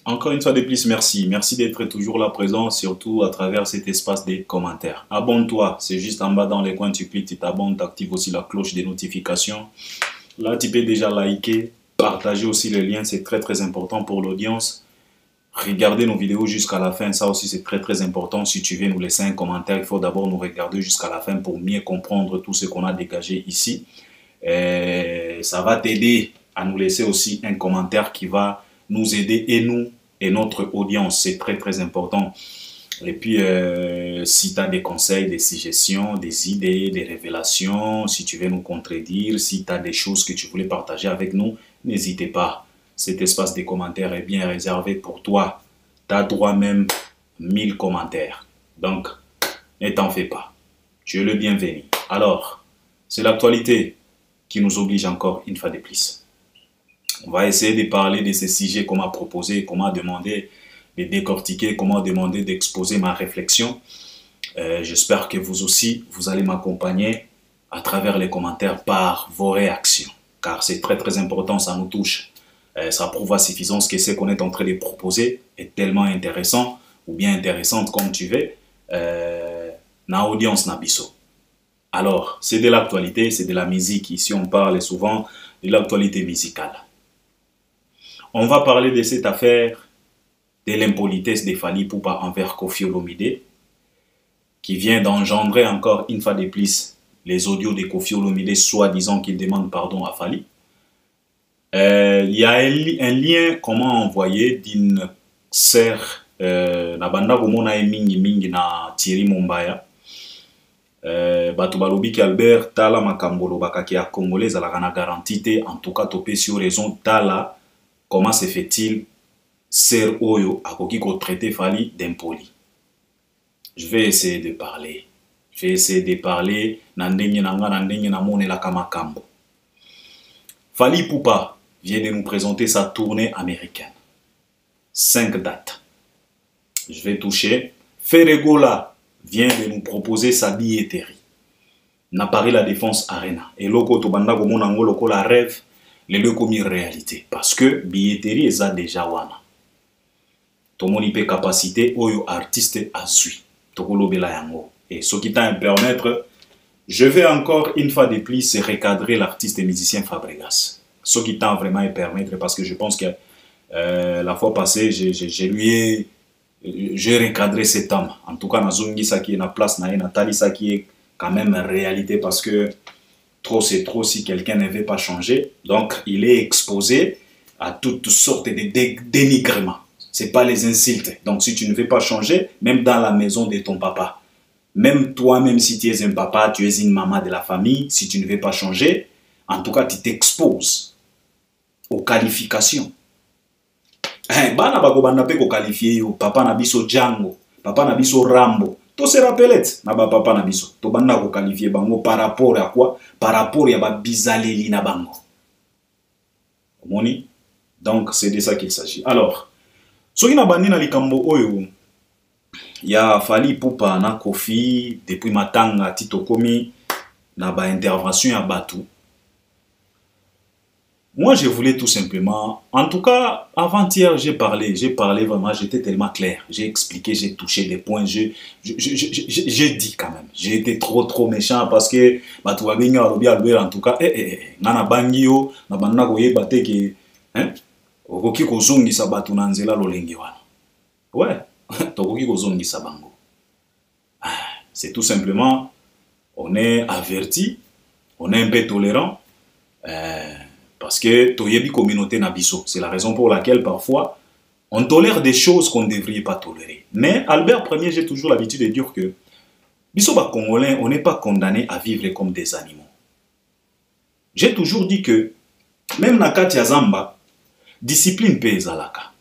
Encore une fois de plus, merci. Merci d'être toujours là présent, surtout à travers cet espace des commentaires. Abonne-toi, c'est juste en bas dans les coins, tu cliques, tu t'abonnes, tu actives aussi la cloche des notifications. Là, tu peux déjà liker, partager aussi le lien, c'est très important pour l'audience. Regardez nos vidéos jusqu'à la fin, ça aussi c'est très important. Si tu veux nous laisser un commentaire, il faut d'abord nous regarder jusqu'à la fin pour mieux comprendre tout ce qu'on a dégagé ici. Et ça va t'aider à nous laisser aussi un commentaire qui va nous aider et nous et notre audience, c'est très important. Et puis si tu as des conseils, des suggestions, des idées, des révélations, si tu veux nous contredire, si tu as des choses que tu voulais partager avec nous, n'hésitez pas. Cet espace des commentaires est bien réservé pour toi. Tu as droit même 1000 commentaires. Donc, ne t'en fais pas. Tu es le bienvenu. Alors, c'est l'actualité qui nous oblige encore une fois de plus. On va essayer de parler de ces sujets qu'on m'a proposé, qu'on m'a demandé de décortiquer, qu'on m'a demandé d'exposer ma réflexion. J'espère que vous aussi, vous allez m'accompagner à travers les commentaires par vos réactions. Car c'est très important, ça nous touche. Ça prouve à suffisance que ce qu'on est en train de proposer est tellement intéressant, ou bien intéressante comme tu veux, na audience na biso. Alors, c'est de l'actualité, c'est de la musique. Ici, on parle souvent de l'actualité musicale. On va parler de cette affaire de l'impolitesse de Fally Ipupa envers Koffi Olomide, qui vient d'engendrer encore une fois de plus les audios de Koffi Olomide, soi-disant qu'il demande pardon à Fally. Il y a un lien comment envoyer d'une sœur Nabanda Gomona mingi na Thierry Mombaya. Bato balobi ki Albert tala makambolo bakaki ya congolais alaka na garantie en tout cas topé sur raison tala comment se fait-il ser oyo akoki ko traiter Fally d'impoli. Je vais essayer de parler. Je vais essayer de parler na ndenge na monela kamakambo. Fally Ipupa vient de nous présenter sa tournée américaine. 5 dates. Je vais toucher. Ferregola vient de nous proposer sa billetterie. Na Paris La Défense Arena. Et loko to banda ko mona ngolo ko la rêve, le le komi réalité parce que billetterie eza déjà wana. To moni pe capacité oyo artiste azui. To kolobela yango. Et ce qui t'a permettre, je vais encore une fois de plus recadrer l'artiste et musicien Fabregas. Ce qui t'a vraiment permettre parce que je pense que la fois passée, j'ai recadré cet homme. En tout cas, Nazungi ça qui est na place, Nathalie ça qui est quand même réalité parce que trop c'est trop si quelqu'un ne veut pas changer. Donc, il est exposé à toutes sortes de dénigrements. C'est pas les insultes. Donc, si tu ne veux pas changer, même dans la maison de ton papa, même toi, même si tu es un papa, tu es une maman de la famille, si tu ne veux pas changer, en tout cas, tu t'exposes aux qualifications. Bana bako bana pe ko qualifier yo papa na biso Django, papa na biso Rambo. To se rappelete na ba papa na biso. To bana ko qualifier bango par rapport à quoi? Par rapport à ba bizaleli na bango. Moni? Donc c'est de ça qu'il s'agit. Alors, soki na bandi na likambo oyo ya Fally Ipupa na Koffi depuis matanga tito komi na ba intervention ya batu. Moi, je voulais tout simplement, en tout cas, avant-hier, j'ai parlé vraiment, j'étais tellement clair. J'ai expliqué, j'ai touché des points, j'ai dit quand même. J'ai été trop méchant parce que, en tout cas, nana bangio, na banna koye bate ke, okoki kozongi sa batu na nzela lolenge wana. Ouais, tokoki kozongi sa bango. C'est tout simplement, on est averti, on est un peu tolérant, parce que toyebi communauté nabiso, c'est la raison pour laquelle parfois on tolère des choses qu'on ne devrait pas tolérer. Mais Albert Ier, j'ai toujours l'habitude de dire que biso ba Congolais, on n'est pas condamné à vivre comme des animaux. J'ai toujours dit que même na kati ya zamba, discipline pe ezalaka,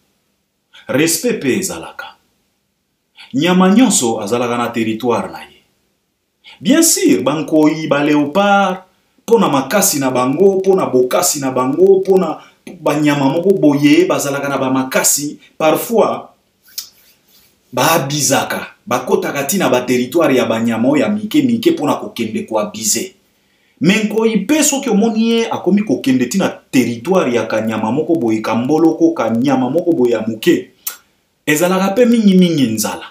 respect pe ezalaka, nyama nyonso azalaka na territoire na ye. Bien sûr, bankoyi ba léopard pona makasi na bango, pona bokasi na bango, pona banyama moko boye, bazalaka na ba makasi, parfois ba bizaka, bakotaka tina ba territoire ya banyama ya mike pona kokende ko abize. Menko ipe soki omoni akomi kokende tina territoire ya kanyama moko boye kamboloko kanyama moko boye ya muke. ezalaka pe mingi nzala.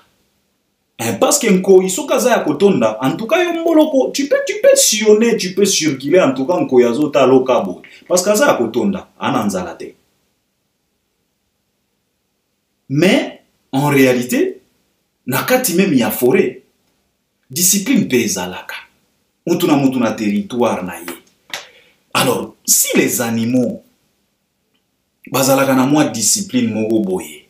Parce que nko isoka za ya kotonda, en tout cas yo mboloko, tu peux sillonner, tu peux circuler en tout cas nko yazo ta lokabo. Parce que za ya kotonda, ana nzala te. Mais en réalité, nakati même ya forêt, discipline pe ezalaka. Mutuna territoire na ye. Alors, si les animaux bazalaka na mwa discipline moko boye,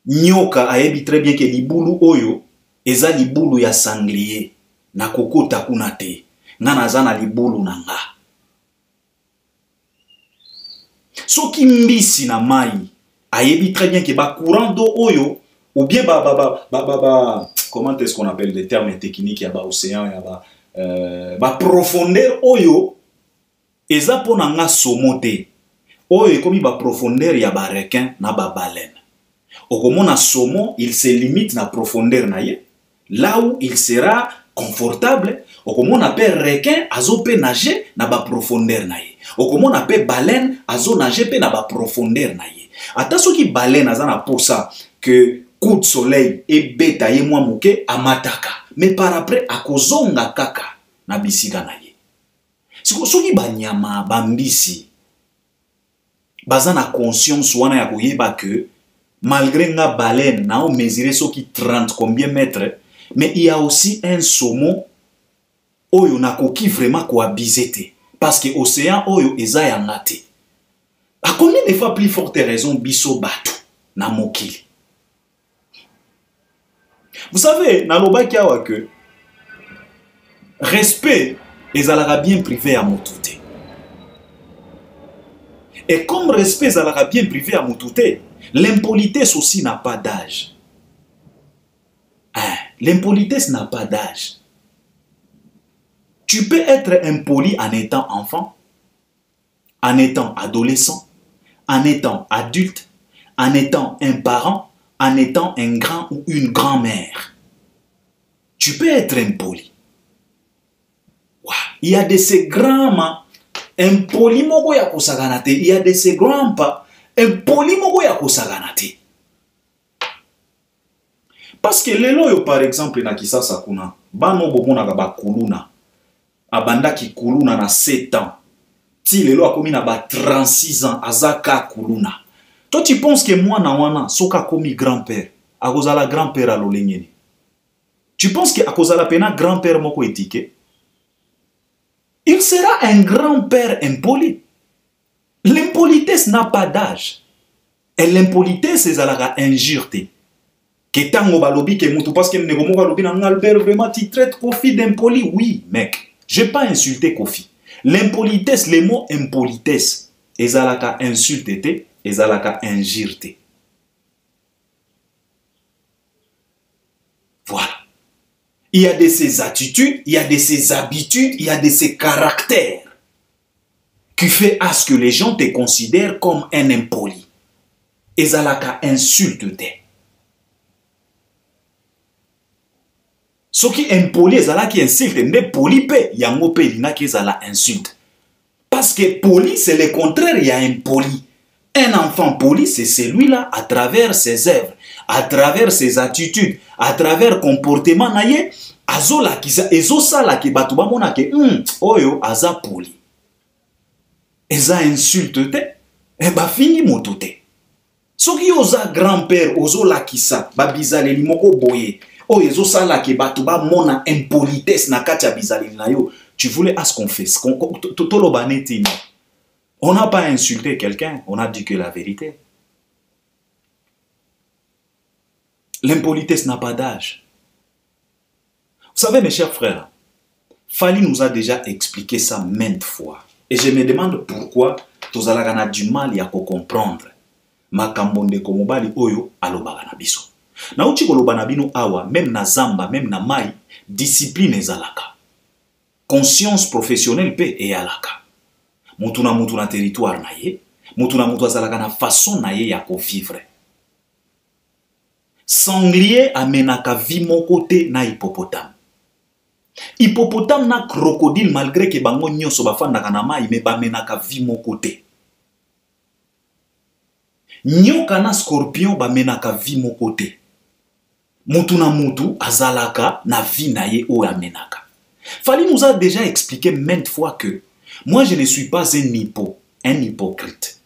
nyoka ayebi très bien que libulu oyo eza libulu ya sanglier na kokota kuna te nga naza na libulu na nga. Soki mbisi na mai ayebi très bien que ba courant d'eau oyo ou bien comment est-ce qu'on appelle les termes techniques ya ba océan ya ba profondeur oyo eza pona nga somote oyo ekomi ba profondeur ya ba requin na ba baleine. Okomona saumon, il se limite na profondeur na ye, là où il sera confortable. Okomona pe requin azo pe nager na ba profondeur na ye. Okomona pe baleine azo nager pe na ba profondeur na ye. Ata soki baleine aza na posa que coup de soleil et beta ye mwa moke amataka, mais par après akozonga kaka na bisika na ye. Soki banyama bambisi baza na conscience wana ya koyeba que malgré nga baleine, na on mesurer ce qui 30 combien mètres, mais il y a aussi un saumon oyo na koki vraiment cohabiter parce que océan oyo eza yangate. A combien de fois plus forte raison biso bato na mokili. Vous savez, na lobaki awa que respect ezalaka bien privé à motute. Et comme respect ezalaka bien privé à motute, l'impolitesse aussi n'a pas d'âge. L'impolitesse n'a pas d'âge. Tu peux être impoli en étant enfant, en étant adolescent, en étant adulte, en étant un parent, en étant un grand ou une grand-mère. Tu peux être impoli. Il y a de ces grands impoli moko ya kosaganate. Il y a de ces grands pas impoli moko ya kosaganate. Parce que lelo yo par exemple na kisasa kuna bano bomona ka bakuluna abanda ki kuluna na 7 ans ti lelo akomi na ba 36 ans azaka kuluna. Toi tu penses que moi na wana soka komi grand-père akozala grand-père a lolengeni. Tu penses que akozala pena grand-père moko étiqué? Il sera un grand-père impoli. L'impolitesse n'a pas d'âge. Et l'impolitesse c'est la injurité. Que tango balobi que mutu parce que negomo balobi na Albert vraiment tu traites Kofi d'impoli. Oui, mec, j'ai pas insulté Kofi. L'impolitesse, le mot impolitesse, ezalaka insulté, ezalaka injurité. Voilà. Il y a de ces attitudes, il y a de ces habitudes, il y a de ces caractères qui fait à ce que les gens te considèrent comme un impoli. Ezalaka insulte. Ce qui est impoli, ezalaki insulte. Ne poli pe, yango pe lina ki ezala insulte. Parce que poli, c'est le contraire, il y a impoli. Un enfant poli, c'est celui-là à travers ses œuvres, à travers ses attitudes, à travers comportement naye, azola kisa, ezosala ki batu bamona ke, oyo aza poli. Eza insulte te, e ba fini moto te. Soki oza grand-père, ozola kisa, ba bizaleli moko boye, oyo ezosala ki batu bamona impolitesse na kati ya bizaleli na yo, tu voulais à ce qu'on fait, on n'a pas insulté quelqu'un, on a dit que la vérité. L'impolitesse n'a pas d'âge. Vous savez, mes chers frères, Fali nous a déjà expliqué ça maintes fois. Et je me demande pourquoi tous a du mal à comprendre. Makambonde komobali oyo alobaka na biso. Na uchi koloba na bino awa, même na zamba, même na mai, discipline ezalaka. Conscience professionnelle pe eyalaka. Mutu na territoire na ye, mutu azalaka na façon na ye ya ko vivre. Sanglier amenaka vi mon côté na hippopotame. Hippopotame na crocodile malgré que bango nyonso bafandaka na mai me bamenaka vi mon côté. nyoka na scorpion bamenaka vi moko te. Mutu na mutu azalaka na vi na ye o amenaka. Fali nous a déjà expliqué maintes fois que moi je ne suis pas un hypocrite.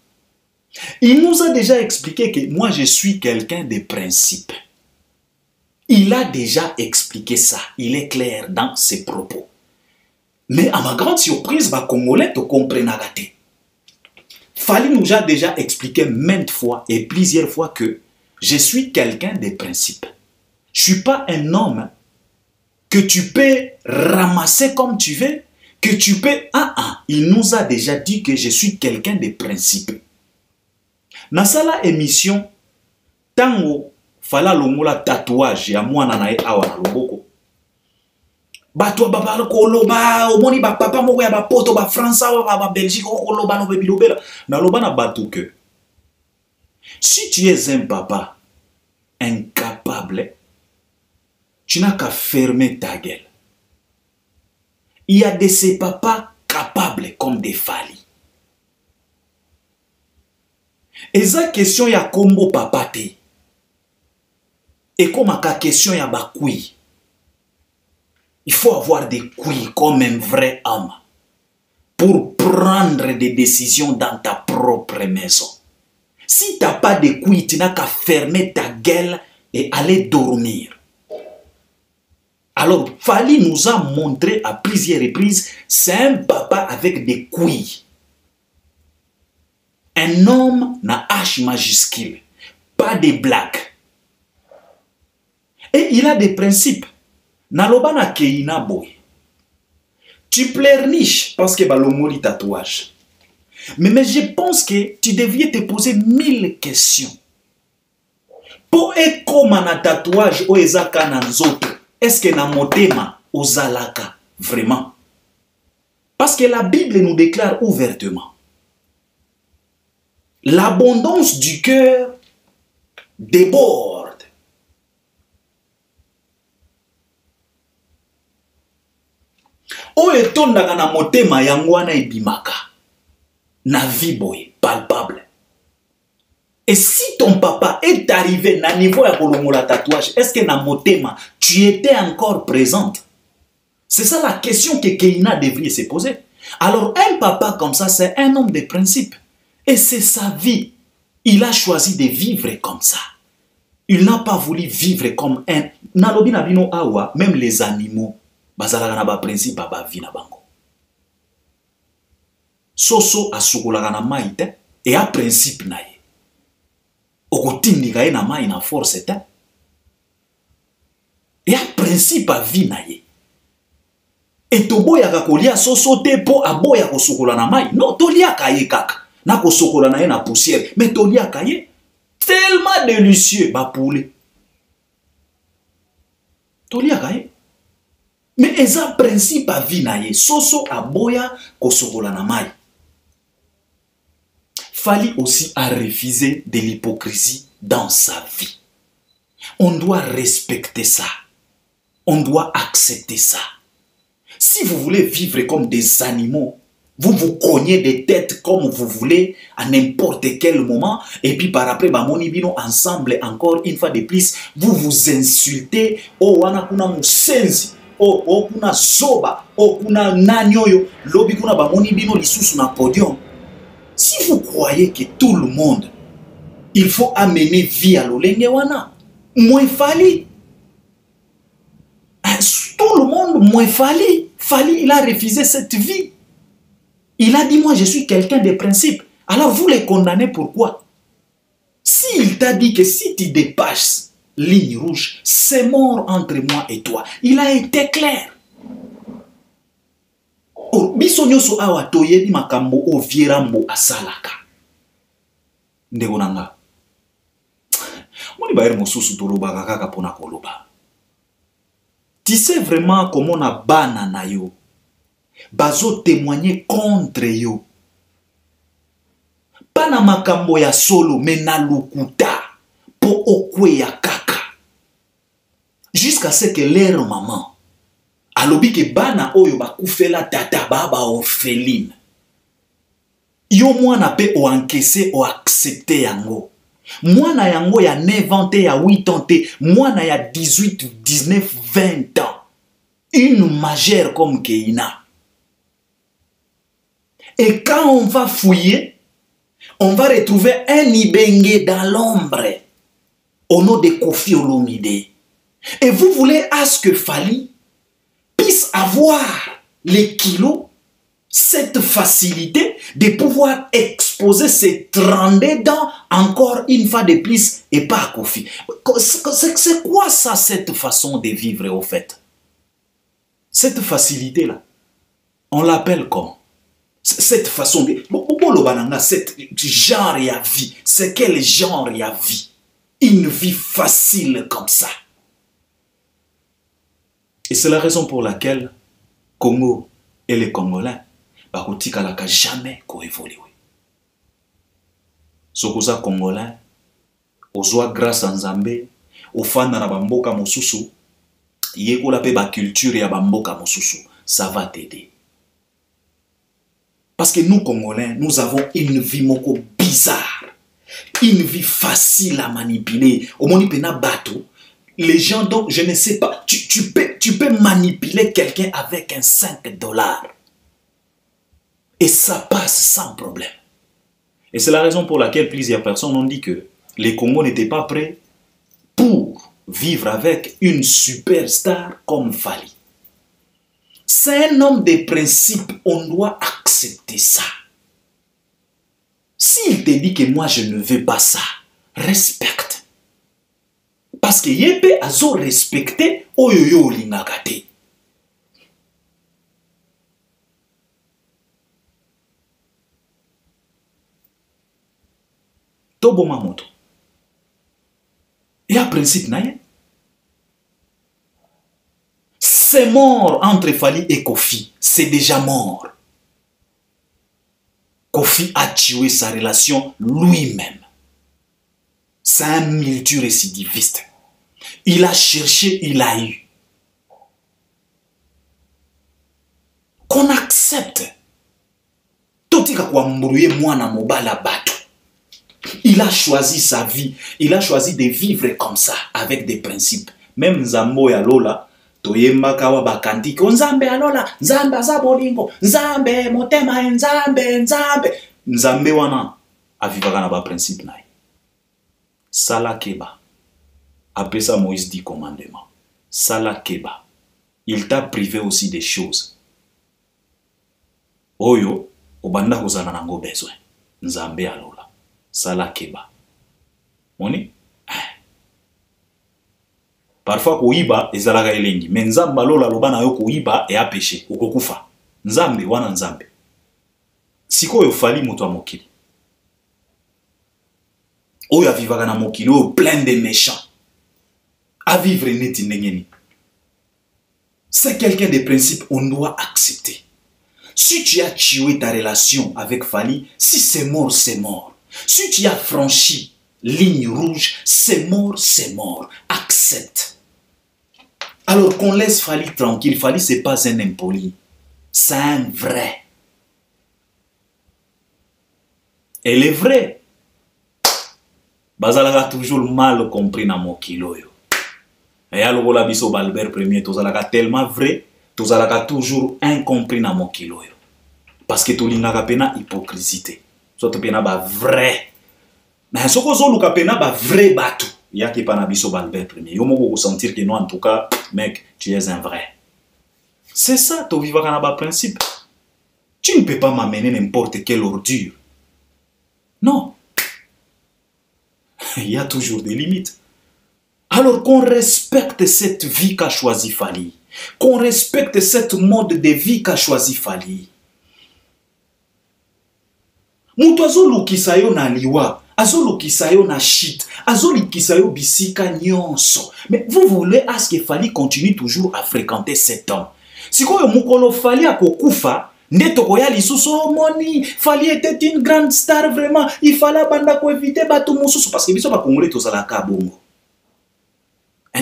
Il nous a déjà expliqué que moi je suis quelqu'un de principe. Il a déjà expliqué ça. Il est clair dans ses propos. Mais à ma grande surprise, les Congolais ne comprennent pas. Fali nous a déjà expliqué maintes fois et plusieurs fois que je suis quelqu'un de principe. Je ne suis pas un homme que tu peux ramasser comme tu veux, que tu peux... Il nous a déjà dit que je suis quelqu'un de principe. Dans cette émission, tango fala longola tatouage ya mwana na ye awa na loboko. Bato ba koloba omoni ba papa moko ya ba poto ba France ba Belgique koloba no bilobela na loba na bato que si tu es un papa incapable, tu n'as qu'à fermer ta gueule. Il y a de ces papas capables comme des Fali. Et ça question ya kombo papa te. Et comme la question ya ba couille. Il faut avoir des couilles comme un vrai homme pour prendre des décisions dans ta propre maison. Si tu n'as pas de couilles, tu n'as qu'à fermer ta gueule et aller dormir. Alors, Fali nous a montré à plusieurs reprises, c'est un papa avec des couilles. Un homme na H majuscule, pas de blagues. Et il a des principes. Naloba na keina boy. Tu pleurniches parce que balomoli tatouage. Mais je pense que tu devrais te poser 1000 questions. Pour être comme un tatouage ou ezaka na nzoto, est-ce que na motema ozalaka vraiment? Parce que la Bible nous déclare ouvertement. L'abondance du cœur déborde. O etondaka na motema yango wana ebimaka na vie boye palpable. Et si ton papa est arrivé na niveau ya kolongola tatouage, est-ce que na motema tu étais encore présente? C'est ça la question que Keina devrait se poser. Alors un papa comme ça, c'est un homme de principe. Et c'est sa vie. Il a choisi de vivre comme ça. Il n'a pas voulu vivre comme un... Nalobi na bino awa, même les animaux. Bazalaka na ba principe ba vie na bango. Soso asukolaka na mai te et a principe na ye. Okotindika ye na mai na force te. Et a principe a vie na ye. Et toboyaka kolia soso te po aboya kosukola na mai. Non, toliaka ye kaka. Na kosukola na ye na poussière. Mais toliaka ye tellement délicieux ba poulet. Toliaka ye. Mais eza principe a vie na ye. Soso aboya kosukola na mai. Fali aussi a refusé de l'hypocrisie dans sa vie. On doit respecter ça. On doit accepter ça. Si vous voulez vivre comme des animaux, vous vous cognez des têtes comme vous voulez à n'importe quel moment. Et puis par après, monibino ensemble, encore une fois de plus, vous vous insultez. Oh, wana kuna musenzi. Oh, kuna zoba. Oh, kuna nanyoyo. Lobi kuna monibino lisusu na podium. Si vous croyez que tout le monde, il faut amener vie à l'olengewana, moins Fali. Tout le monde, moins Fali. Fali, il a refusé cette vie. Il a dit, moi, je suis quelqu'un de principe. Alors, vous les condamnez pourquoi? S'il t'a dit que si tu dépasses ligne rouge, c'est mort entre moi et toi. Il a été clair. Biso nyoso awa toyebi makambo o vierambo asalaka. Ndeko nanga. Moni ba mosusu toloba kaka pona koloba. Tu sais vraiment comment on a bana na yo. Bazo témoigner contre yo. Pana makambo ya solo mena lukuta po okwe ya kaka. Jusqu'à ce que leur maman alobi ke bana oyo bakufela tata baba orpheline. Yo mwana pe o encaissé o accepté yango. Mwana yango ya 9 ans, ya 8 ans, mwana ya 18, 19, 20 ans. Une majeure comme Keina. Et quand on va fouiller, on va retrouver un Ibenge dans l'ombre au nom de Kofi Olomide. Et vous voulez à ce que Fally puisse avoir les kilos, cette facilité de pouvoir exposer ses 32 dents encore une fois de plus et pas à Kofi. C'est quoi ça, cette façon de vivre au fait? Cette facilité-là, on l'appelle comment? Cette façon de... Cette genre de vie, c'est quel genre de vie? Une vie facile comme ça. Et c'est la raison pour laquelle Congo et les Congolais n'ont jamais évolué. Ce que les Congolais, aux grâce à Nzambe, aux fans de Bamboka Mosusu, yekola pe ba culture ya Bamboka Mosusu, ça va t'aider. Parce que nous, Congolais, nous avons une vie moko bizarre. Une vie facile à manipuler. Au moment où les gens, donc, je ne sais pas, tu peux manipuler quelqu'un avec un 5 $. Et ça passe sans problème. Et c'est la raison pour laquelle plusieurs personnes ont dit que les Congos n'étaient pas prêts pour vivre avec une superstar comme Fally. C'est un homme de principe, on doit accepter ça. S'il te dit que moi je ne veux pas ça, respecte. Parce que yépe azo respecté oyoyo lingakate. Tobo mamoto. Et à principe naye. C'est mort entre Fally et Kofi. C'est déjà mort. Kofi a tué sa relation lui-même. C'est un multirécidiviste. Il a cherché, il a eu. Qu'on accepte. Totika kwa mbrouye mwana mobala bato. Il a choisi sa vie. Il a choisi de vivre comme ça, avec des principes. Même Nzambo ya Lola, toyemba kawa bakantiki nzambe alola nzambe azabolingo nzambe motema nzambe wana avivaka na ba principe naye sala keba apesa Moïse 10 commandements sala keba il t'a privé aussi des choses oyo obanda kozala nango besoin nzambe alola sala keba moni. Parfois, koiba ezalaka elengi. Mais nzambe alola loba na yo koiba e a péché. Okokufa. Nzambe wana nzambe. Sikoyo Fally moto a mokili. Oyo avivaka na mokili oyo plein de méchants. A vivre neti ndengeni. C'est quelqu'un de principe, on doit accepter. Si tu as tué ta relation avec Fally, si c'est mort, c'est mort. Si tu as franchi ligne rouge, c'est mort, c'est mort. Accepte. Alors qu'on laisse Fally tranquille. Fally, ce n'est pas un impoli. C'est un vrai. Elle est vraie. Bazalaka toujours mal compris dans mon kilo. Et alors, la biso Albert Premier, tozalaka tellement vrai, tozalaka toujours incompris dans mon kilo. Parce que tolingaka pena hypocrisie. Soit pena ba vrai. Mais ce qu'on a pena ba vrai batou. Il y a qui pas nabiso Albert Premier. Yo moko sentir que non, en tout cas, mec, tu es un vrai. C'est ça, ton vivre dans principe. Tu ne peux pas m'amener n'importe quelle ordure. Non. Il y a toujours des limites. Alors qu'on respecte cette vie qu'a choisi Fally. Qu'on respecte cette mode de vie qu'a choisi Fally. Mutuazolo kisayo na liwa. Azolo kisayo na shit. Azolo kisayo bisika nyonso. Mais vous voulez à ce que Fally continue toujours à fréquenter cet homme. Si quoi mukolo Fally akokufa, netoko ya lisuso moni. Fally était une grande star vraiment. Il fallait banda ko éviter bato mususu parce que biso ba congolais tozalaka bongo.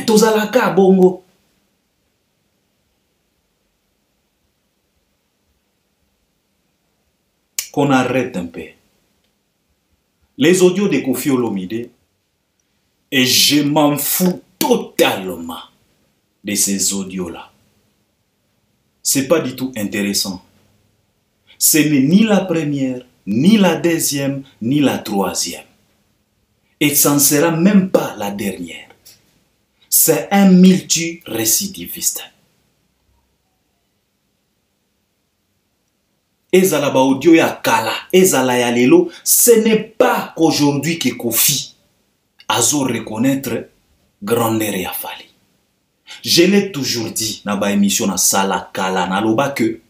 Tozalaka bongo. Qu'on arrête un peu. Les audios de Kofi Olomide, Et je m'en fous totalement de ces audios-là. C'est pas du tout intéressant. Ce n'est ni la première, ni la deuxième, ni la troisième. Et ça ne sera même pas la dernière. C'est un multi-récidiviste. Ezala ba audio ya kala, ezala ya lelo, ce n'est pas qu'aujourd'hui que Kofi a reconnaître grandeur ya Fally. Je l'ai toujours dit dans ba émission na sala kala na loba que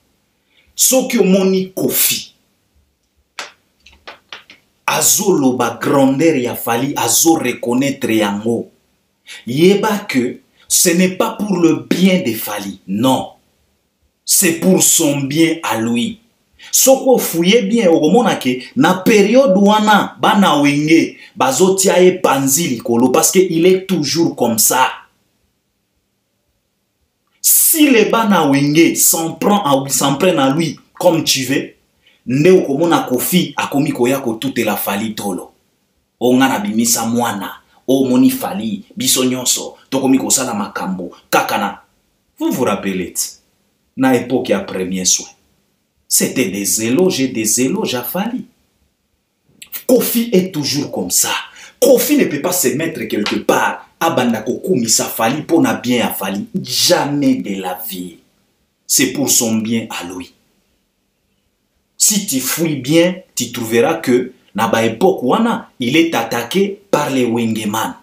soki omoni Kofi loba grandeur ya Fally reconnaître yango. Yeba que ce n'est pas pour le bien de Fally, non. C'est pour son bien à lui. Soko fouye bien okomona ke na période wana bana wenge bazotia e panzi likolo parce que il est toujours comme ça. Si les bana wenge s'en prennent à lui comme tu veux, ne okomona Kofi akomi koya ko toute la Fally tolo. O ngana bimisa mwana, o moni Fally biso nyonso tokomi ko sala makambo kakana. Vous vous rappelez na époque ya premier soin. C'était des éloges à Fally. Kofi est toujours comme ça. Kofi ne peut pas se mettre quelque part à Bandako Misa Fally pour na bien à Fally. Jamais de la vie. C'est pour son bien à lui. Si tu fouilles bien, tu trouveras que Naba époque wana, il est attaqué par les Wengeman.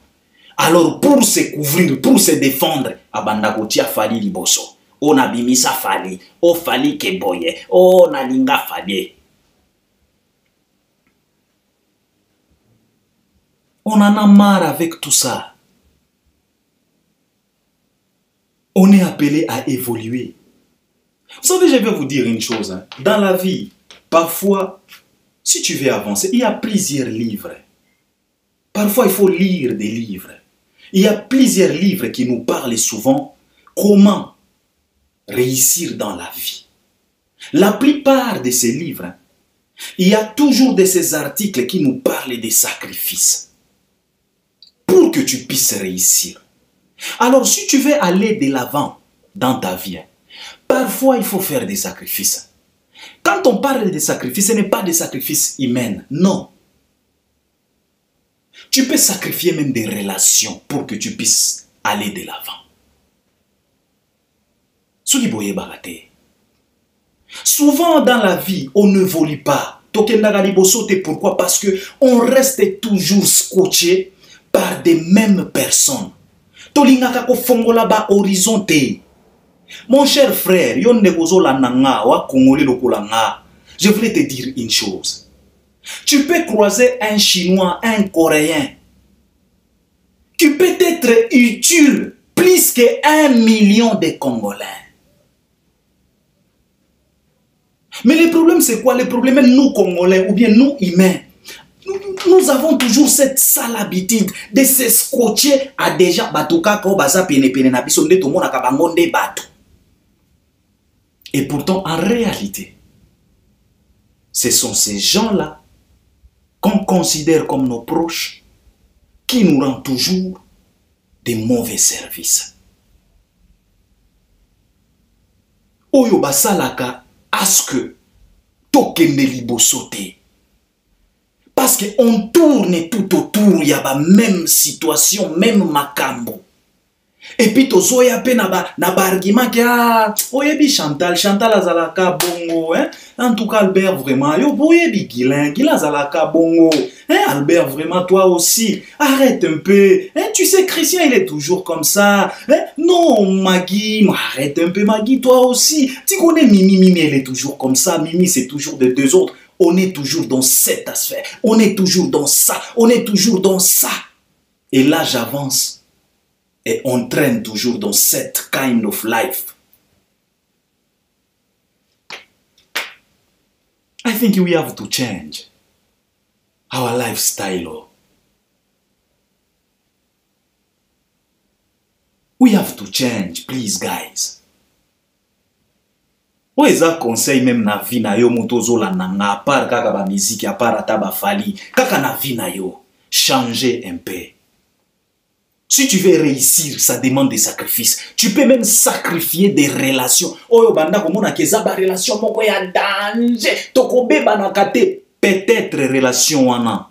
Alors pour se couvrir, pour se défendre, Bandako tia Fally liboso. On a bimisa Fally, o Fally keboye, o nalinga Fally. On en a marre avec tout ça. On est appelé à évoluer. Vous savez, je vais vous dire une chose. Hein. Dans la vie, parfois, si tu veux avancer, il y a plusieurs livres. Parfois, il faut lire des livres. Il y a plusieurs livres qui nous parlent souvent comment réussir dans la vie. La plupart de ces livres, il y a toujours de ces articles qui nous parlent des sacrifices pour que tu puisses réussir. Alors, si tu veux aller de l'avant dans ta vie, parfois il faut faire des sacrifices. Quand on parle de sacrifices, ce n'est pas des sacrifices humains, non. Tu peux sacrifier même des relations pour que tu puisses aller de l'avant. Souvent dans la vie, on ne évolue pas. Pourquoi? Parce qu'on reste toujours scotché par des mêmes personnes. Mon cher frère, je voulais te dire une chose. Tu peux croiser un Chinois, un Coréen, qui peut être utile plus que 1 million de Congolais. Mais le problème, c'est quoi? Le problème, nous, Congolais, ou bien nous, humains, nous avons toujours cette sale habitude de se scotcher à des gens. Et pourtant, en réalité, ce sont ces gens-là qu'on considère comme nos proches qui nous rendent toujours des mauvais services. Oyo basalaka aske tokende libosote. Parce qu'on tourne tout autour, il y a la même situation, même makambo. Et puis tozoya pe na ba argument que oyebi Chantal azalaka bongo, hein? En tout cas Albert vraiment, yo oyebi Guilain azalaka bongo, hein? Albert vraiment toi aussi, arrête un peu, hein? Tu sais Christian il est toujours comme ça, hein? Non Maggie, arrête un peu Maggie toi aussi, tu connais Mimi elle est toujours comme ça, Mimi c'est toujours de deux autres, on est toujours dans cet aspect, on est toujours dans ça, on est toujours dans ça, et là j'avance. Et on traîne toujours dans cette kind of life. I think we have to change our lifestyle. We have to change, please guys. Ou eza conseil même na vie na yo motozo la nanga, à part kaka ba musique, à part ata ba Fally, kaka na vie na yo, changer un peu. Si tu veux réussir, ça demande des sacrifices. Tu peux même sacrifier des relations. Oyo banda komona keza ba relation moko ya danger. Tokobe banakate. Peut-être relation wana.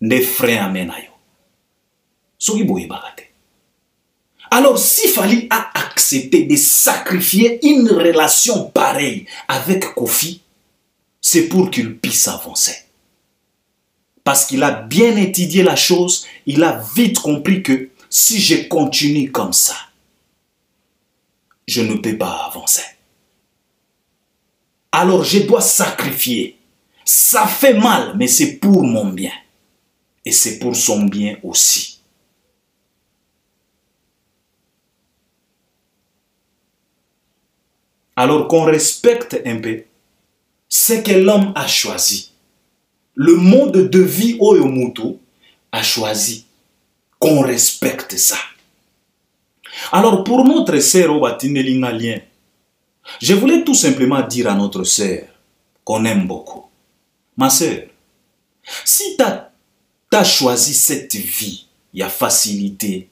Nde frère amenayo. Soki boye bakate. Alors, s'il fallait accepter de sacrifier une relation pareille avec Kofi, c'est pour qu'il puisse avancer. Parce qu'il a bien étudié la chose, il a vite compris que si je continue comme ça, je ne peux pas avancer. Alors, je dois sacrifier. Ça fait mal, mais c'est pour mon bien. Et c'est pour son bien aussi. Alors qu'on respecte un peu ce que l'homme a choisi. Le mode de vie Oyomutu a choisi. Qu'on respecte ça. Alors pour notre sœur Obatine Lingalien, je voulais tout simplement dire à notre sœur qu'on aime beaucoup. Ma sœur, si tu as choisi cette vie, il y a facilité.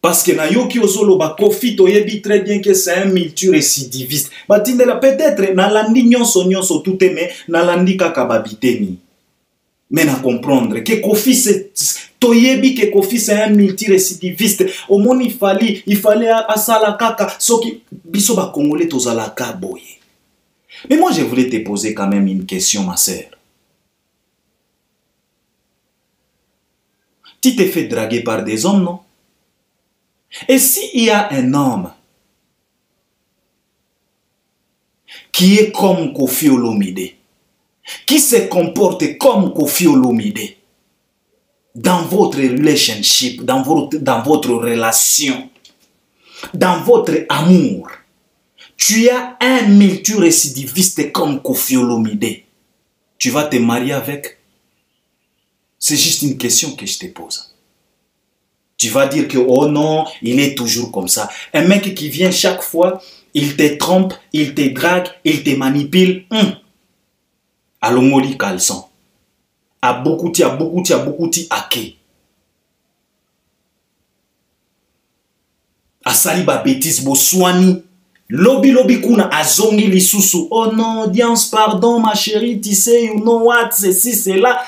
Parce que Nayoki Ozoloba Kofi toyebi très bien que c'est un multirécidiviste. Batindela peut-être nalandi nyonso nyonso tout mais nalandi kaka babiteni. Mais na comprendre que Kofi c'est toyebi que Kofi c'est un multirécidiviste. Au monde il fallait asala kaka soki biso ba congolais tozalaka boye. Mais moi je voulais te poser quand même une question ma sœur. Tu t'es fait draguer par des hommes non? Et s'il y a un homme qui est comme Kofi Olomide, qui se comporte comme Kofi Olomide, dans votre relationship, dans votre relation, dans votre amour, tu as un multirécidiviste comme Kofi Olomide, tu vas te marier avec? C'est juste une question que je te pose. Tu vas dire que, oh non, il est toujours comme ça. Un mec qui vient chaque fois, il te trompe, il te drague, il te manipule. Alongoli caleçon. A beaucoup ti ake. A sali ba bêtise boswani. Lobi kuna azongi lisusu. Oh non, audience, pardon ma chérie, tu sais, you know what, ceci, cela.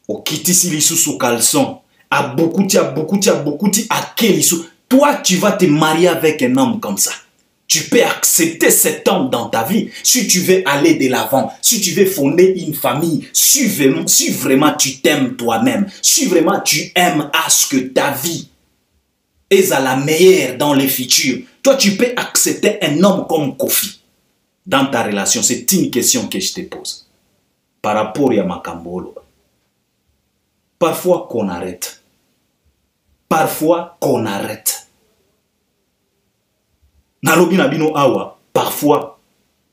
O kitisi lisusu caleçon. A beaucoup ti ake lisusu. Toi, tu vas te marier avec un homme comme ça. Tu peux accepter cet homme dans ta vie si tu veux aller de l'avant, si tu veux fonder une famille, si vraiment tu t'aimes toi-même, si vraiment tu aimes à ce que ta vie est à la meilleure dans le futur. Toi, tu peux accepter un homme comme Kofi dans ta relation. C'est une question que je te pose. Par rapport à Makambolo. Parfois qu'on arrête. Parfois qu'on arrête. Nalobi Nabino Awa, parfois,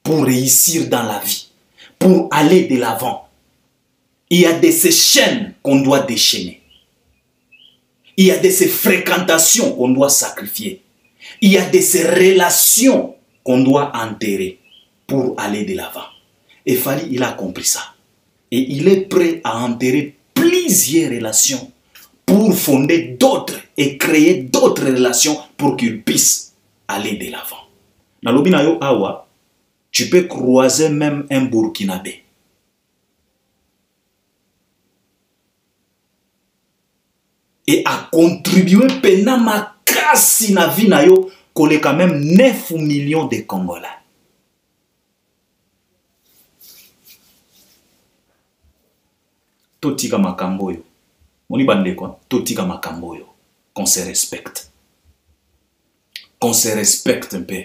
pour réussir dans la vie, pour aller de l'avant, il y a de ces chaînes qu'on doit déchaîner. Il y a de ces fréquentations qu'on doit sacrifier. Il y a de ces relations qu'on doit enterrer pour aller de l'avant. Et Fally, il a compris ça. Et il est prêt à enterrer plusieurs relations pour fonder d'autres et créer d'autres relations pour qu'il puisse aller de l'avant. Dans l'obinayo awa, tu peux croiser même un Burkinabé. Et à contribuer pendant ma casse na vie na yo, qu'on quand même 9 millions de Congolais. Totika makamboyo. Moni bande quoi? Totika makamboyo. Qu'on se respecte. Qu'on se respecte un peu.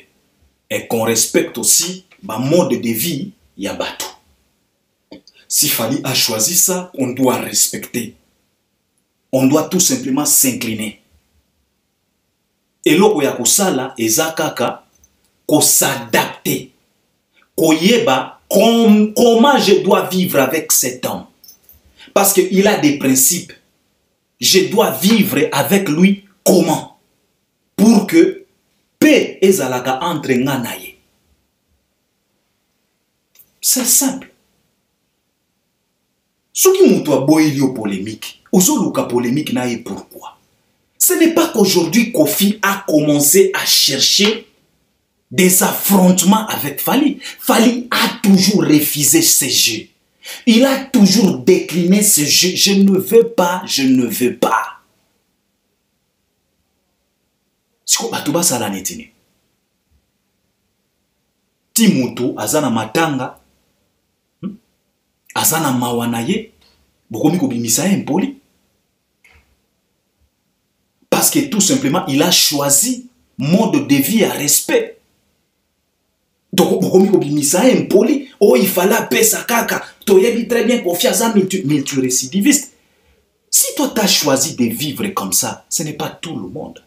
Et qu'on respecte aussi le mode de vie Yabato. Si Fally a choisi ça, on doit respecter. On doit tout simplement s'incliner. Et loko ya kusala ezakaka ko s'adapter. Ko yeba comment je dois vivre avec cet homme. Parce qu'il a des principes. Je dois vivre avec lui comment? Pour que paix ezalaka entre nganaye. C'est simple. Soki mutu aboyi yo polémique. Ozoluka polémique na et pourquoi? Ce n'est pas qu'aujourd'hui Kofi a commencé à chercher des affrontements avec Fally. Fally a toujours refusé ce jeu. Il a toujours décliné ce jeu. Je ne veux pas, je ne veux pas. Siko batuba sala netini. Timutu azana matanga. Azana mawanaye. Bokomi kobimisa impoli. Parce que tout simplement, il a choisi mode de vie à respect. Donc, bokomi kobimisa impoli. Oh, il fallait appeler sa kaka. Toyebi très bien confiance à multirécidiviste. Si toi, tu as choisi de vivre comme ça, ce n'est pas tout le monde.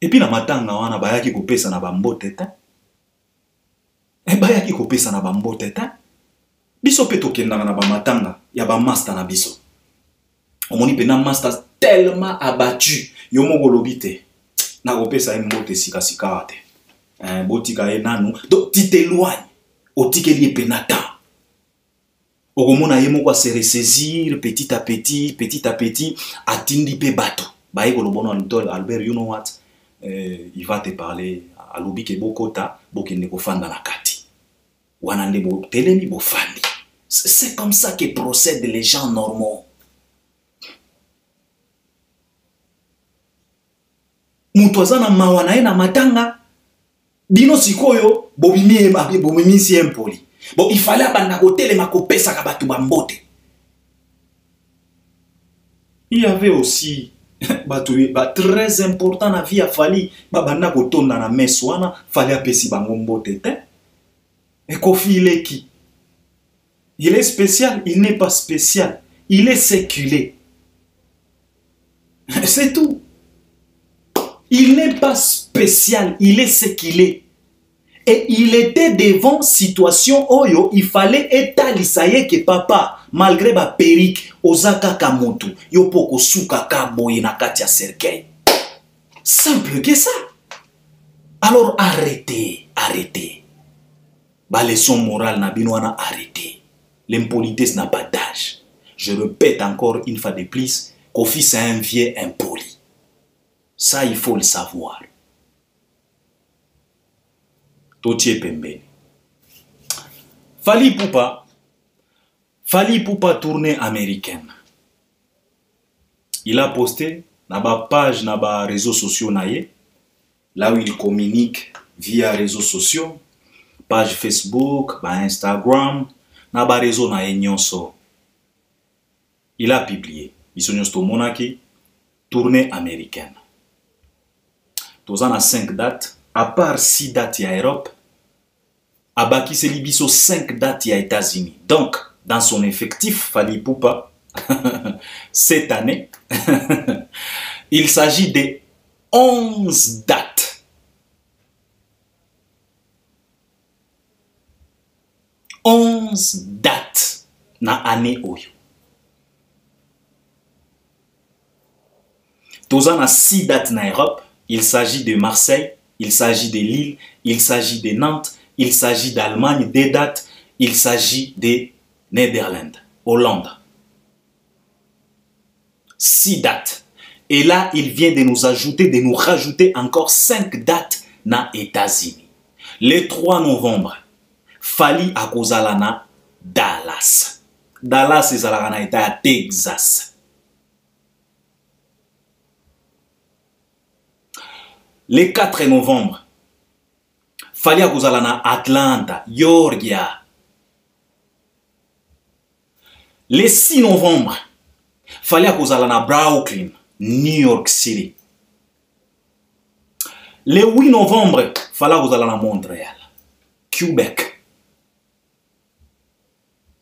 Et puis, na matanga wana bayaki kopesa na bambo teta. E bayaki kopesa na bambo teta. Biso pe tokendanga na ba matanga ya ba master na biso. Omoni pe na master tellement abattu. Yo moko lobite. Na kopesa mbote sika sika te. Botika e nanu. Donc tu t'éloignes. Otikeli e penata. Okomona ye moko se ressaisir petit à petit atindi pe bato. Baye kolobono Anatole Albert, you know what? Il va te parler à l'obi ke bokota bokende kofanda na kati. Wanande bo telemi bo fandi. C'est comme ça que procèdent les gens normaux. Mutwazana mawana na matanga bino sikoyo bobimi si impoli. Bon, il fallait abanda kotele makopesa ka batu bambote. Il y avait aussi très important na vie a Fally babanda kotonda na meswana Fally apesi bango mbote te. Et Kofi il est qui? Il est spécial, il n'est pas spécial. Il est séculé. C'est tout. Il n'est pas spécial, il est séculé. Et il était devant situation oyo, il fallait étalisaye que papa, malgré ba périk, ozaka kamotu, yopoko suka kaboye na katia cercueil. Simple que ça. Alors arrêtez, arrêtez. Ba leçon morale na binwana arrêtez. L'impolitesse n'a pas d'âge. Je répète encore une fois de plus, Kofi c'est un vieux impoli. Ça, il faut le savoir. Totie Pembeni. Fally Ipupa tournée américaine. Il a posté na ba page, na ba réseaux sociaux naye, là où il communique via réseaux sociaux, page Facebook, ba Instagram, na ba réseau naye nyonso. Il a publié, Bisonyosto Monaki, tournée américaine. Tozana 5 dates, à part 6 dates à Europe, Abaki Selibiso 5 dates à États-Unis. Donc, dans son effectif, Fally Ipupa, cette année, il s'agit de 11 dates. 11 dates na année oyo. Tozana 6 dates na Europe. Il s'agit de Marseille, il s'agit de Lille, il s'agit de Nantes, il s'agit d'Allemagne, des dates, il s'agit des Néderlandes, Hollande. 6 dates. Et là, il vient de nous ajouter, de nous rajouter encore 5 dates na États-Unis. Le 3 novembre, Fally akozalana Dallas. Dallas ezalaka na État à Texas. Le 4 novembre, Fally akozalana Atlanta, Georgia. Le 6 novembre, Fally akozalana Brooklyn, New York City. Le 8 novembre, Fally akozalana Montréal, Québec.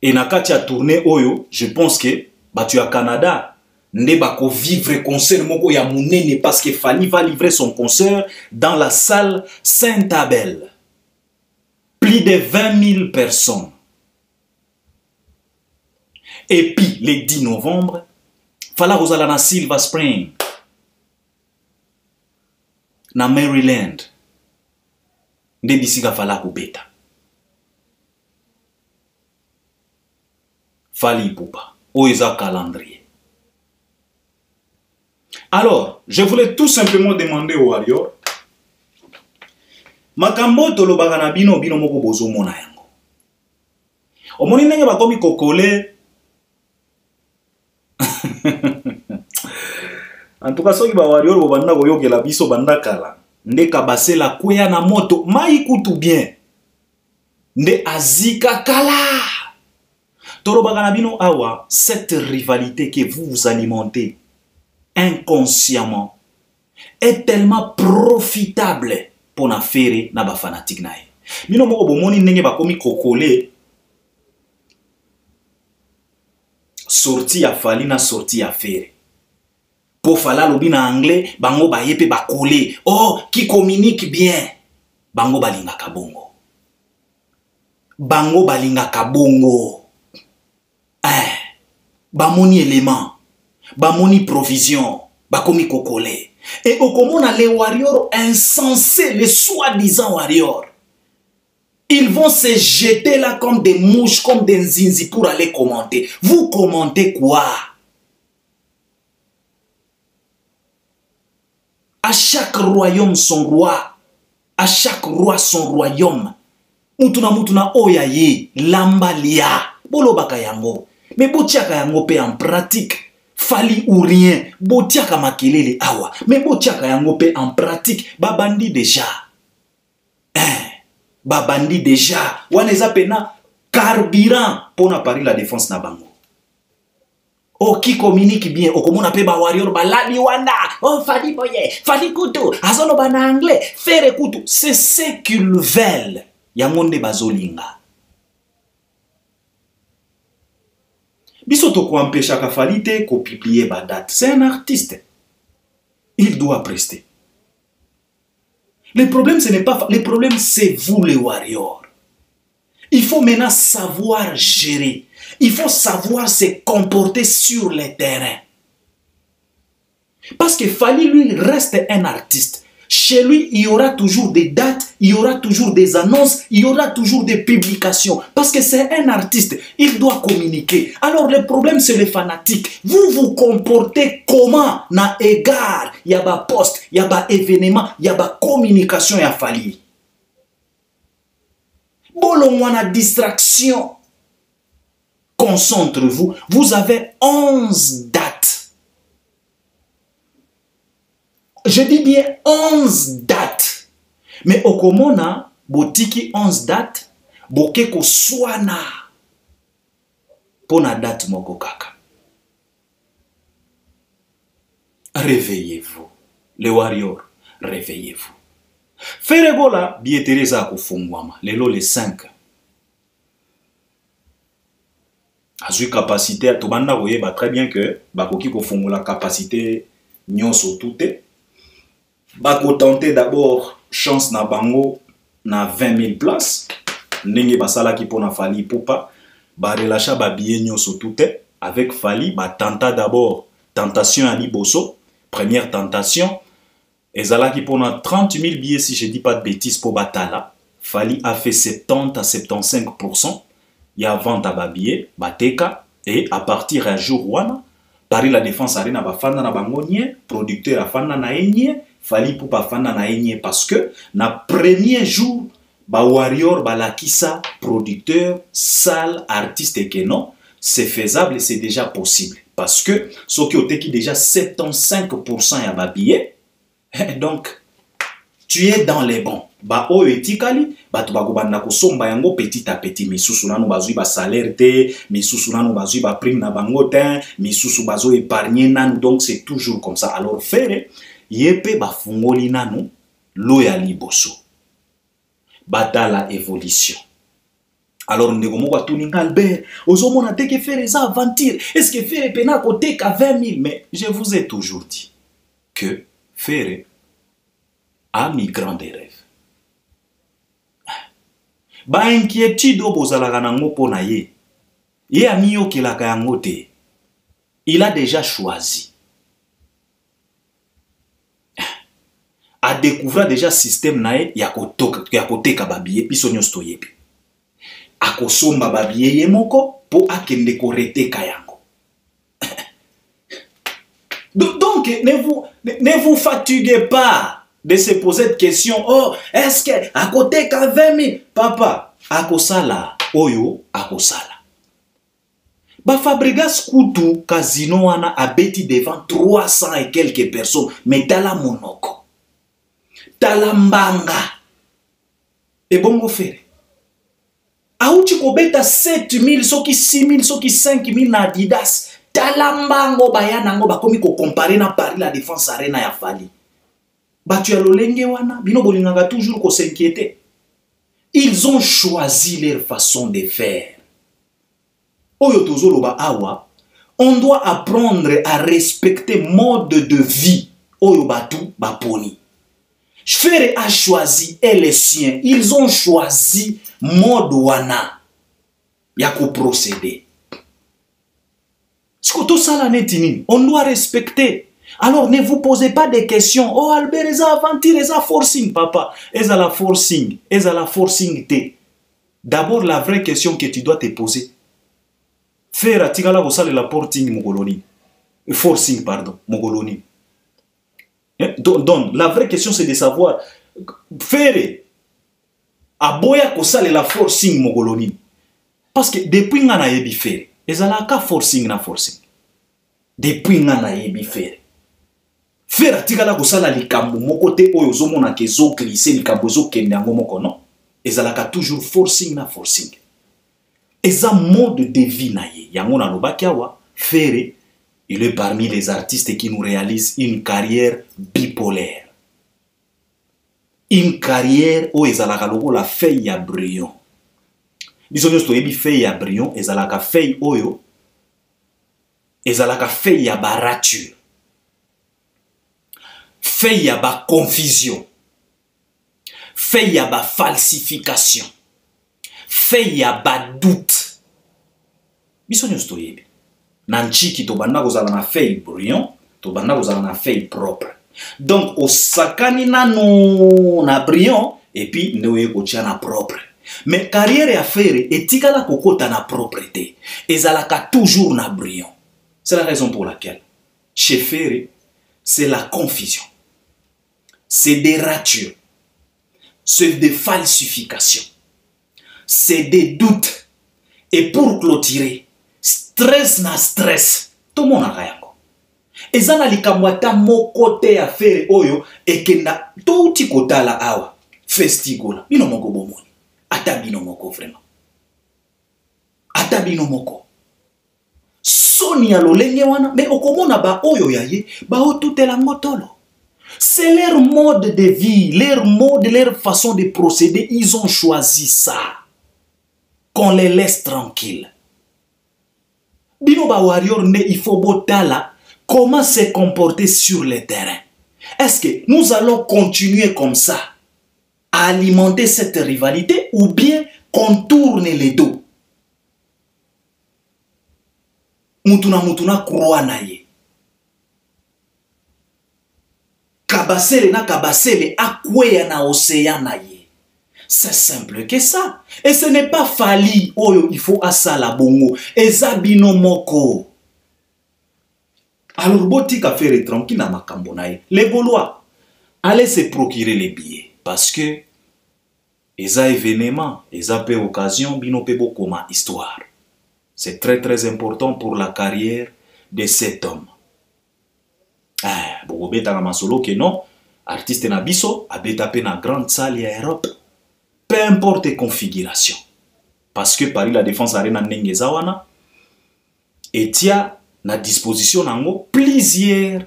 Et na kati ya tournée oyo, je pense que batu ya Canada ne bako vivre concert moko ya munene parce que Fally va livrer son concert dans la salle Saint-Abel. Plus de 20 000 personnes. Et puis, le 10 novembre, Fally akozala Silver Spring, na Maryland. Nde bisika Fally akobeta. Fally Ipupa. Oeza calendrier. Alors, je voulais tout simplement demander aux Warriors, makambo tolobaka na bino bino moko bozo mona yango. Omoni ndenge bakomi kokole. En tout cas, soki ba Warriors bo banda koyokela biso banda kala. Ndeka basela kweya na moto mai kutu bien. Nde azika kala. Tolobaka na bino awa, cette rivalité que vous alimentez inconsciemment est tellement profitable pour na faire na ba fanatique na ye. Bino moko bomoni ndenge bakomi kokole sorti ya Fally na sorti ya Ferré. Pour Fala lobi na anglais, bango ba yepe ba kole. Oh, qui communique bien. Bango balinga kabongo. Bango balinga kabongo. Bamoni élément. Bamoni provision. Bakomi kokole. Et okomona les warriors insensés, les soi-disant warriors. Ils vont se jeter là comme des mouches, comme des zinzi pour aller commenter. Vous commentez quoi? À chaque royaume son roi. À chaque roi son royaume. Mutuna oyaye, lambalia. Bolo baka yango. Mais botiaka yango pe en pratique. Fally ou rien. Botiaka makelele awa. Mais botiaka yango pe en pratique. Babandi déjà. Babandi déjà. Waneza pena carburant pour na pari la défense na bango. Oh, qui communique bien. Oh, comment on appelle ba warrior ba labi wanda. Oh, Fally boye. Fally kutu. Azono ba na anglais. Ferré kutu. C'est ce qu'ils veulent. Yamonde bazolinga. Bisoto ko empêcha ka Fally te ko publier ba date. C'est un artiste. Il doit prester. Le problème, ce n'est pas... Le problème, c'est vous, les warriors. Il faut maintenant savoir gérer. Il faut savoir se comporter sur le terrain. Parce que Fally, lui, reste un artiste. Chez lui, il y aura toujours des dates, il y aura toujours des annonces, il y aura toujours des publications. Parce que c'est un artiste, il doit communiquer. Alors le problème, c'est les fanatiques. Vous vous comportez comment? Na égard, il y a pas poste, il y a pas événement, il y a pas communication, il y a Fally. Bolongwana distraction. Concentrez-vous. Vous avez 11 dates. Je dis bien 11 dates. Mais au komona, botiki 11 dates, bokeko swana. Pona date moko kaka. Réveillez-vous. Les warriors, réveillez-vous. Ferré gola, billettereza kufungwama. Lelo les 5. Azui capacité, tobanda voye ba très bien que bakoki kufungula capacité nyonso toute. Bako tenter d'abord chance na bango na 20 000 places. Ndenge basala ki pona Fally poupa. Ba relacha ba billet nyonso toute. Avec Fally, ba tenta d'abord tentation à Liboso. Première tentation. Ezala ki pona 30 000 billets si je dis pas de bêtises pour Batala. Fally a fait 70 à 75%. Il y a vente à ba billet, bateka. Et à partir un jour wana, Paris la défense arena ba fanda na bangonye, producteur a fanda na enye. Fally poupa fanda na enye parce que na premier jour ba warrior ba lakisa producteur salle artiste et que non c'est faisable et c'est déjà possible parce que ce qui oteki déjà 75% ya ba billet donc tu es dans les bons ba o etikali bato bakobanda kosomba yango petit à petit misusu nanu bazui ba salaire te misusu nanu bazui ba prime na bango te misusu bazo épargner nanu donc c'est toujours comme ça alors faire yepe bafungoli nanu lo ya liboso batala évolution. Alors ndeko moko atuninga Albert ozomona te ke faire ça aventure est-ce que faire pena côté ka 20 000 mais je vous ai toujours dit que faire a migrant des rêves. Ba inquiétude obozalaka nango pona ye ami yokelaka yango te. Il a déjà choisi. A découvert déjà système nae ya koteka babiye biso nyonso toyebi. Akosomba babiye ye moko po akende ko reteka yango. Donc, ne vous fatiguez pas de se poser cette question. Oh, est-ce que à côté qu'à 20 000, papa, à kosala, oyo, à kosala. Ba Fabregas Kutu, casino wana abeti devant 300 et quelques personnes, mais tala monoko, tala mbanga, et bongo fere. Aouti kobeta 7 000, soki 6 000, soki 5 000 na Adidas. Talambango bayanango bakomi ko comparer na Paris la Défense Arena ya Fali. Batu ya lolenge wana, bino bolinganga toujours ko s'inquiéter. Ils ont choisi leur façon de faire. Oyo tozoloba awa, on doit apprendre à respecter mode de vie. Oyo batu baponi. Frère a choisi et les siens, ils ont choisi mode wana yako procéder. On doit respecter. Alors ne vous posez pas des questions. Oh Albert, eza aventure, eza forcing, papa. Eza la forcing te. D'abord la vraie question que tu dois te poser. Faire atigala kosala la porting mogoloni. Forcing, pardon, mogoloni. Donc la vraie question c'est de savoir faire aboya kosala la forcing mogoloni. Parce que depuis ngana yebi faire. Ezalaka forcing na forcing. Depuis ngana yebi faire. Faire atikala kosala likambo moko te oyo zomona ke zo glisser likambo zo kende yango moko non. Ezalaka toujours forcing na forcing. Eza mode de vie na ye. Yango na lobaki awa, faire il est parmi les artistes qui nous réalisent une carrière bipolaire. Une carrière où ezalaka lokola feuille ya brillant. Biso nyonso toyebi feuille ya brillant ezalaka feuille oyo ezalaka feuille ya barature, feuille ya ba confusion, feuille ya ba falsification, feuille ya ba doute. Biso nyonso toyebi na nchiki tobanda kozala na feuille brillant, tobanda kozala na feuille propre. Donc osakani nano na brillant et puis ndoye kotia na propre. Mais carrière à faire etikala kokota na propreté. Ezalaka toujours na brillant. C'est la raison pour laquelle chez Ferré, c'est la confusion. C'est des ratures. C'est des falsifications. C'est des doutes. Et pour clôturer, stress na stress. Tout le monde a rien. Ezana likamwata mokote à faire oyo ekenda touti kotala awa festigola. Bino moko bomoni. Ata bino moko vraiment. Ata bino moko. Soni ya lolenge wana, mais okomona ba oyo yaye, ba otutela ngotolo. C'est leur mode de vie, leur mode, leur façon de procéder, ils ont choisi ça. Qu'on les laisse tranquilles. Bino ba warrior ne il faut botala comment se comporter sur le terrain. Est-ce que nous allons continuer comme ça à alimenter cette rivalité ou bien qu'on tourne les dos? Mutuna croix na ye. Kabasele na kabasele akweya na océan na ye. C'est simple que ça. Et ce n'est pas Fali oyo il faut asala bongo. Ezabino moko. Alors botika faire tranquille na makambo na ye. Les Gaulois, allez se procurer les billets parce que eza événement, eza pe occasion bino pe bokoma histoire. C'est très très important pour la carrière de cet homme. Bokobeta na masolo que non, artiste na biso abeta pe na grande salle ya Europe. Peu importe configuration. Parce que Paris la Défense Arena ndenge zawana etia na disposition nango plusieurs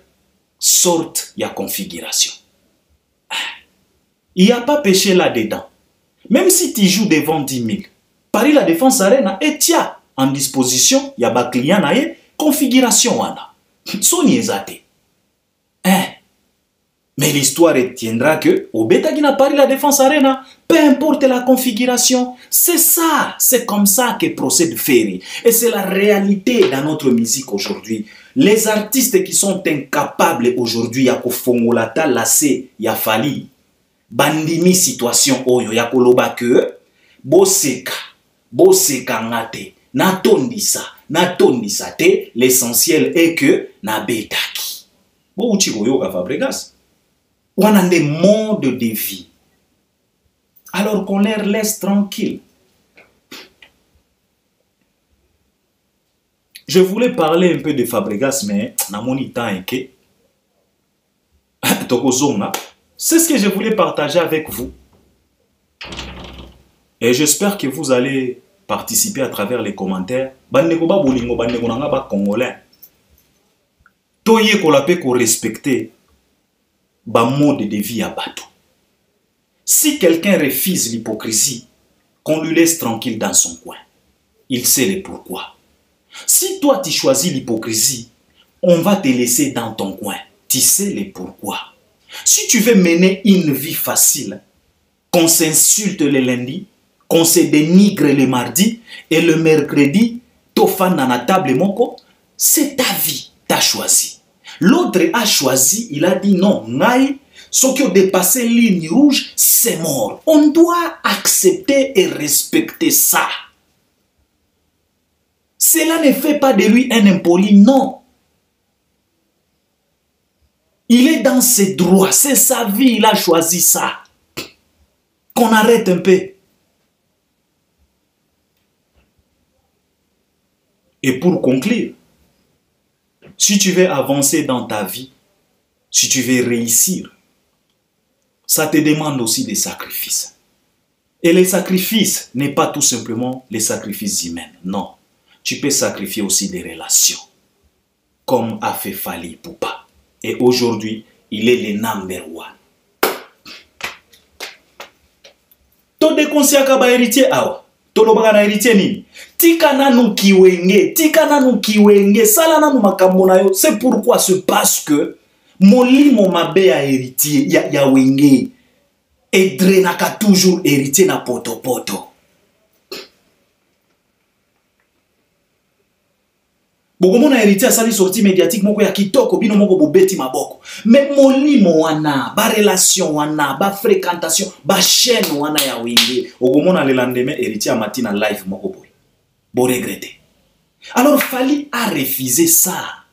sortes de configuration. Il n'y a pas péché là-dedans. Même si tu joues devant 10 000, Paris la Défense Arena etia en disposition ya ba client na ye configuration wana. Soni ezate. Mais l'histoire retiendra que au bêta qui n'a Paris la Défense Arena, peu importe la configuration, c'est ça, c'est comme ça que procède Ferry. Et c'est la réalité dans notre musique aujourd'hui. Les artistes qui sont incapables aujourd'hui, ya kofongolata lasse, ya fali, bandimi situation oyo, ya koloba que, boseka ngate, natondisa te, l'essentiel est que, na betaki. Bo uchiko yoga Fabregas. On a des modes de vie. Alors qu'on les laisse tranquilles. Je voulais parler un peu de Fabregas, mais na mon temps et que c'est ce que je voulais partager avec vous. Et j'espère que vous allez participer à travers les commentaires. Bandeko ba bolingo, bandeko nanga ba congolais. Toye ko la pe ko respecter ba mode de vie à bateau. Si quelqu'un refuse l'hypocrisie, qu'on lui laisse tranquille dans son coin. Il sait le pourquoi. Si toi tu choisis l'hypocrisie, on va te laisser dans ton coin. Tu sais le pourquoi. Si tu veux mener une vie facile, qu'on s'insulte le lundi, qu'on se dénigre le mardi et le mercredi, t'offres dans la table moko, c'est ta vie, t'as choisi. L'autre a choisi, il a dit non, naï, ceux qui ont dépassé ligne rouge, c'est mort. On doit accepter et respecter ça. Cela ne fait pas de lui un impoli, non. Il est dans ses droits, c'est sa vie, il a choisi ça. Qu'on arrête un peu. Et pour conclure, si tu veux avancer dans ta vie, si tu veux réussir, ça te demande aussi des sacrifices. Et les sacrifices n'est pas tout simplement les sacrifices humains, non. Tu peux sacrifier aussi des relations, comme a fait Fally Ipupa. Et aujourd'hui, il est le number one. To dekonsiaka ba héritier awa. To lobaka na héritier nini? Tika nanu kiwenge, sala nanu makambo na yo. C'est pourquoi c'est parce que molimo mabe ya héritier ya wenge. Et drenaka toujours héritier na poto. Bogomona héritier a sali sortie médiatique moko ya kitoko bino moko bobeti maboko. Mais molimo wana, ba relation wana, ba fréquentation, ba chaîne wana ya wenge. Bogomona le lendemain héritier a matina live moko boy. Bo regretter. Alors Fally a refusé ça.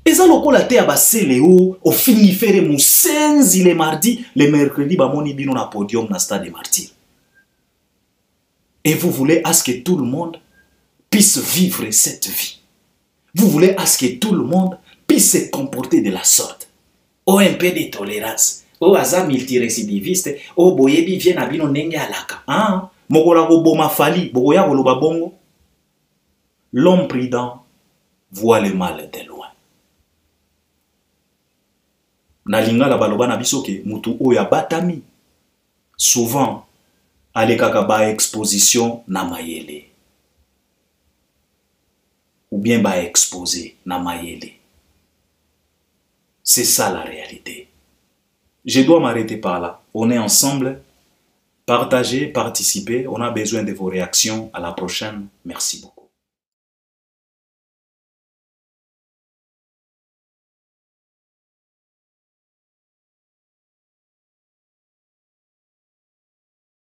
Et ça lokola te abasele au fini faire musenzi le mardi, le mercredi ba moni bino na podium na stade des martyrs. Et vous voulez à ce que tout le monde puisse vivre cette vie. Vous voulez à ce que tout le monde puisse se comporter de la sorte. Oh, un peu de tolérance. Oh, aza multirécidiviste. Oh, boyebi vient à bino nenge alaka. Ah, mokola go boma Fally, bokoya go loba bongo. L'homme prudent voit le mal de loin. Na lingala baloba na biso ke mutu oya batami. Souvent, alekaka ba exposition na mayele. Ou bien ba exposé na mayele. C'est ça la réalité. Je dois m'arrêter par là. On est ensemble. Partagez, participez. On a besoin de vos réactions. À la prochaine. Merci beaucoup.